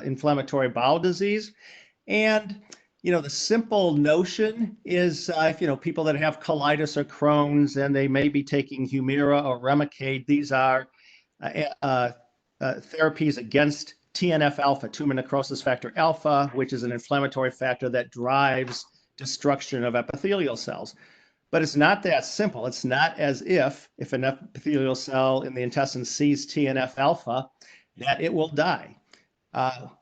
inflammatory bowel disease. And, the simple notion is, if, people that have colitis or Crohn's and they may be taking Humira or Remicade, these are therapies against TNF alpha, tumor necrosis factor alpha, which is an inflammatory factor that drives destruction of epithelial cells. But it's not that simple. It's not as if an epithelial cell in the intestine sees TNF alpha, that it will die.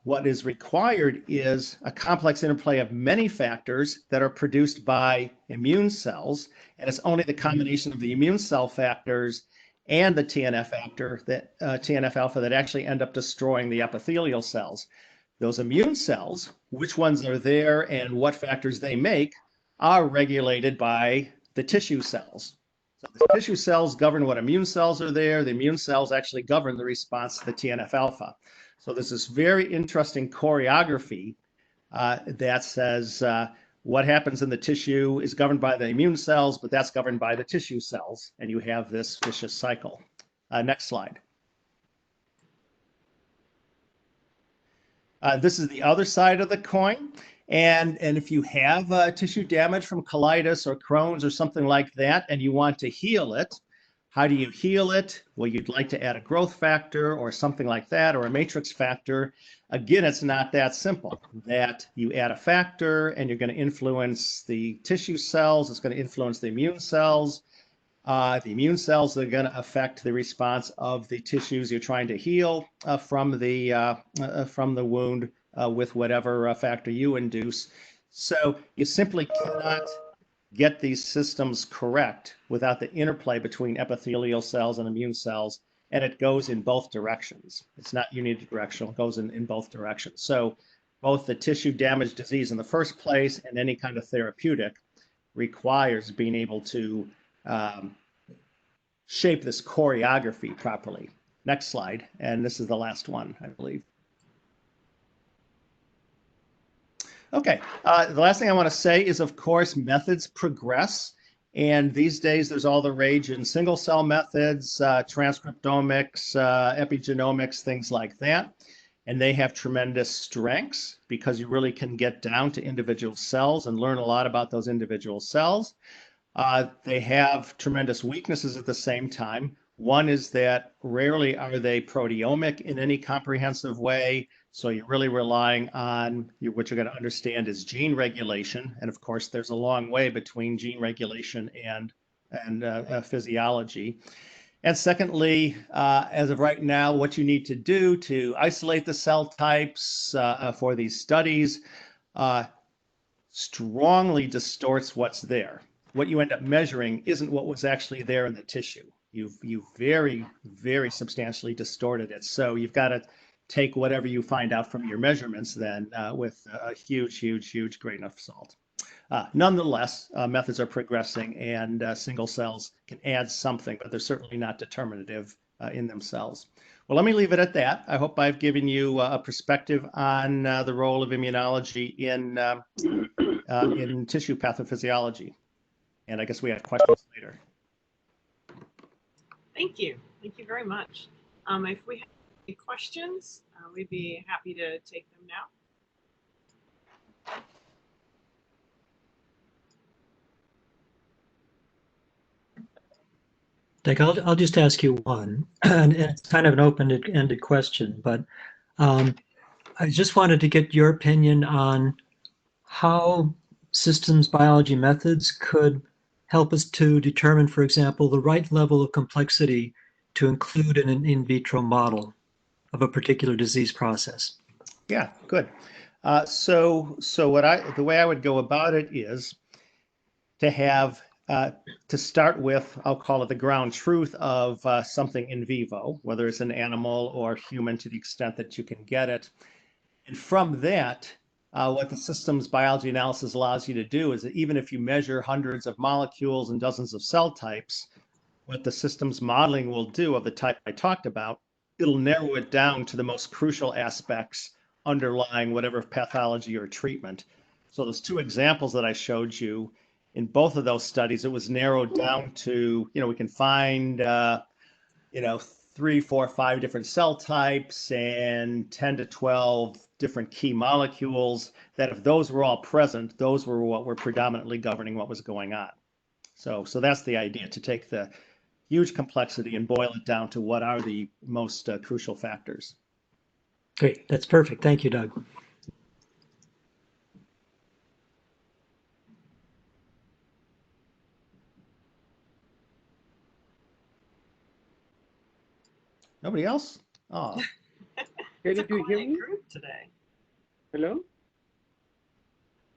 What is required is a complex interplay of many factors that are produced by immune cells, and it's only the combination of the immune cell factors and the TNF alpha that actually end up destroying the epithelial cells. Those immune cells, which ones are there and what factors they make, are regulated by the tissue cells. So the tissue cells govern what immune cells are there. The immune cells actually govern the response to the TNF alpha. So there's this very interesting choreography that says what happens in the tissue is governed by the immune cells, but that's governed by the tissue cells, and you have this vicious cycle. Next slide. This is the other side of the coin. And if you have tissue damage from colitis or Crohn's or something like that, and you want to heal it, how do you heal it? Well, you'd like to add a growth factor or something like that, or a matrix factor. Again, it's not that simple, that you add a factor and you're going to influence the tissue cells. It's going to influence the immune cells. The immune cells are going to affect the response of the tissues you're trying to heal from the wound with whatever factor you induce. So you simply cannot get these systems correct without the interplay between epithelial cells and immune cells, and it goes in both directions. It's not unidirectional, it goes in both directions. So both the tissue damage disease in the first place and any kind of therapeutic requires being able to shape this choreography properly. Next slide, and this is the last one, I believe. Okay, the last thing I want to say is, of course, methods progress. And these days, there's all the rage in single cell methods, transcriptomics, epigenomics, things like that. And they have tremendous strengths because you really can get down to individual cells and learn a lot about those individual cells. They have tremendous weaknesses at the same time. One is that rarely are they proteomic in any comprehensive way. So you're really relying on what you're going to understand is gene regulation. And of course, there's a long way between gene regulation and physiology. And secondly, as of right now, what you need to do to isolate the cell types for these studies strongly distorts what's there. What you end up measuring isn't what was actually there in the tissue. You've very, very substantially distorted it. So you've got to take whatever you find out from your measurements then with a huge, huge, huge grain of salt. Nonetheless, methods are progressing and single cells can add something, but they're certainly not determinative in themselves. Well, let me leave it at that. I hope I've given you a perspective on the role of immunology in tissue pathophysiology. And I guess we have questions later. Thank you. Thank you very much. If we have any questions, we'd be happy to take them now. Dick, I'll just ask you one, and it's kind of an open-ended question, but I just wanted to get your opinion on how systems biology methods could help us to determine, for example, the right level of complexity to include in an in vitro model of a particular disease process. Yeah, good. So the way I would go about it is to have to start with, I'll call it the ground truth of something in vivo, whether it's an animal or human to the extent that you can get it. And from that, what the systems biology analysis allows you to do is that even if you measure hundreds of molecules and dozens of cell types, what the systems modeling will do of the type I talked about, it'll narrow it down to the most crucial aspects underlying whatever pathology or treatment. So those two examples that I showed you, in both of those studies, it was narrowed down to, we can find, 3, 4, 5 different cell types and 10 to 12 different key molecules, that if those were all present, those were what were predominantly governing what was going on. So that's the idea, to take the huge complexity and boil it down to what are the most crucial factors. Great, that's perfect. Thank you, Doug. Nobody else? Oh. It's a Do you hear quiet me? group today. Hello?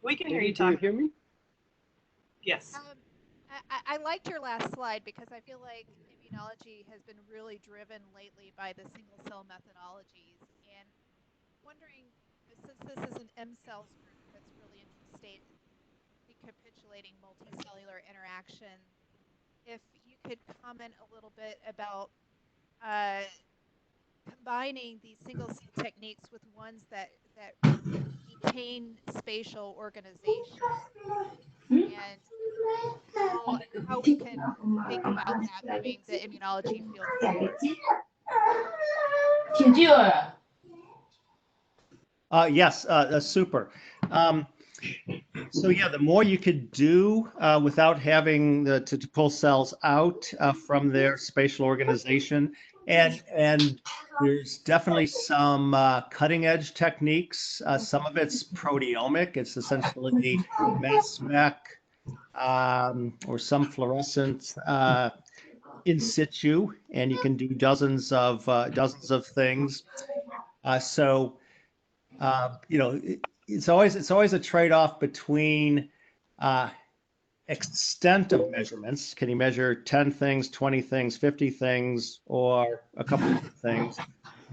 We can hear you Do you talking. hear me? Yes. I liked your last slide because I feel like immunology has been really driven lately by the single cell methodologies. And wondering, since this is an M-CELS group that's really interested in recapitulating multicellular interaction, if you could comment a little bit about combining these single cell techniques with ones that retain spatial organization, and how we can think about that moving the immunology field forward. Yes, super. So yeah, the more you could do without having to pull cells out from their spatial organization, and there's definitely some cutting edge techniques. Some of it's proteomic. It's essentially mass spec or some fluorescent in situ, and you can do dozens of things. You know, it's always a trade-off between extent of measurements. Can you measure 10 things, 20 things, 50 things, or a couple of things,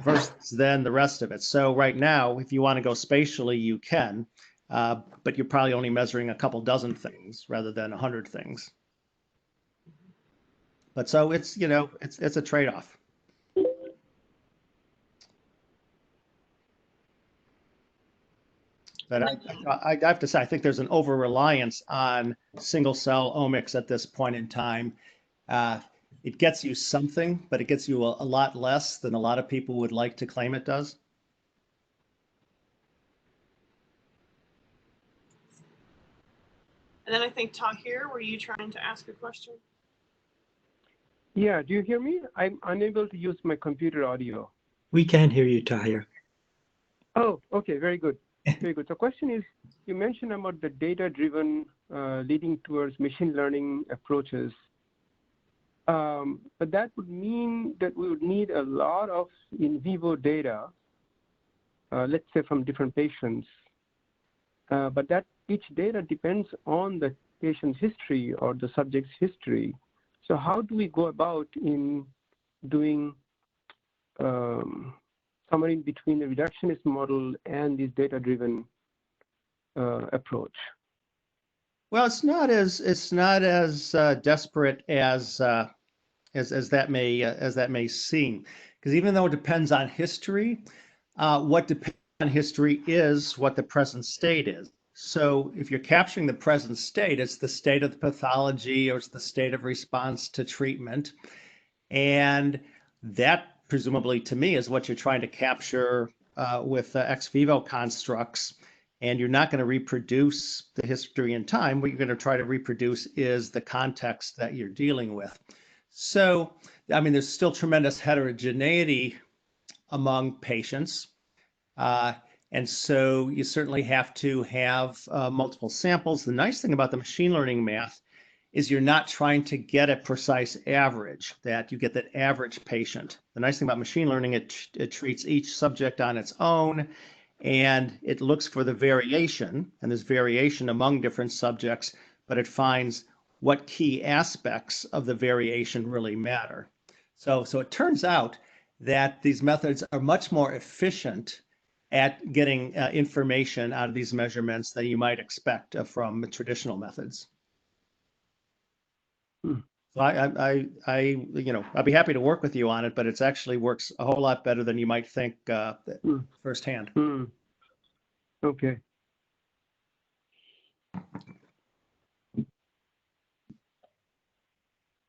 versus then the rest of it? So right now, if you want to go spatially, you can, but you're probably only measuring a couple dozen things rather than 100 things. But so it's, you know, it's a trade-off. But I have to say, I think there's an over-reliance on single-cell omics at this point in time. It gets you something, but it gets you a lot less than a lot of people would like to claim it does. And then I think Tahir, were you trying to ask a question? Yeah, do you hear me? I'm unable to use my computer audio. We can hear you, Tahir. Oh, okay, very good. Very good. So question is, you mentioned about the data-driven leading towards machine learning approaches. But that would mean that we would need a lot of in vivo data, let's say from different patients. But that each data depends on the patient's history or the subject's history. So how do we go about in doing somewhere in between the reductionist model and this data-driven approach? Well, it's not as desperate as that may seem, because even though it depends on history, what depends on history is what the present state is. So if you're capturing the present state, it's the state of the pathology or it's the state of response to treatment, and that presumably, to me, is what you're trying to capture with ex vivo constructs. And you're not going to reproduce the history in time. What you're going to try to reproduce is the context that you're dealing with. So, I mean, there's still tremendous heterogeneity among patients. And so you certainly have to have multiple samples. The nice thing about the machine learning math is you're not trying to get a precise average, that you get that average patient. The nice thing about machine learning, it treats each subject on its own, and it looks for the variation, and there's variation among different subjects, but it finds what key aspects of the variation really matter. So it turns out that these methods are much more efficient at getting information out of these measurements than you might expect from traditional methods. So you know, I'd be happy to work with you on it, but it actually works a whole lot better than you might think firsthand. Okay.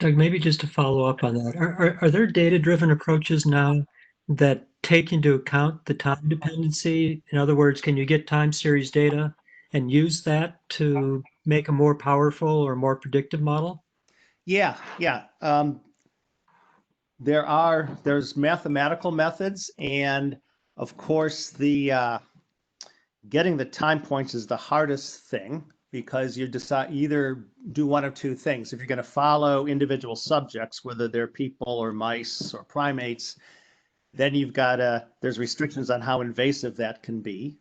Doug, maybe just to follow up on that, are there data-driven approaches now that take into account the time dependency? In other words, can you get time series data and use that to make a more powerful or more predictive model? Yeah. There's mathematical methods, and of course the getting the time points is the hardest thing, because you decide either do one of two things. If you're going to follow individual subjects, whether they're people or mice or primates, then there's restrictions on how invasive that can be,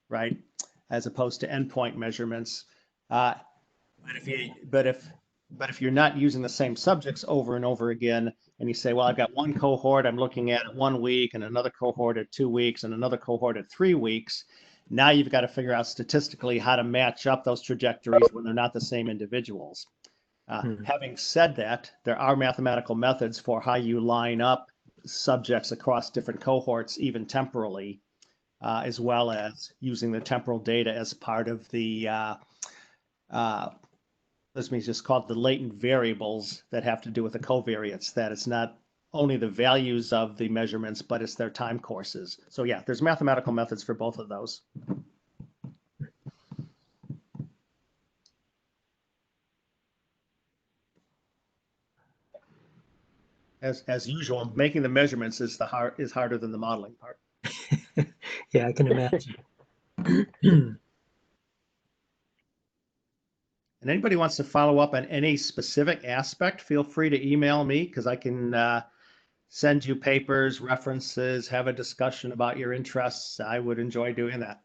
right? As opposed to endpoint measurements. But if you're not using the same subjects over and over again, and you say, well, I've got one cohort I'm looking at 1 week, and another cohort at 2 weeks, and another cohort at 3 weeks, now you've got to figure out statistically how to match up those trajectories when they're not the same individuals. Having said that, there are mathematical methods for how you line up subjects across different cohorts, even temporally, as well as using the temporal data as part of the this means just called the latent variables that have to do with the covariates, that it's not only the values of the measurements, but it's their time courses. So yeah, there's mathematical methods for both of those. As usual, making the measurements is harder than the modeling part. Yeah, I can imagine. And anybody wants to follow up on any specific aspect, feel free to email me, because I can send you papers, references, have a discussion about your interests. I would enjoy doing that.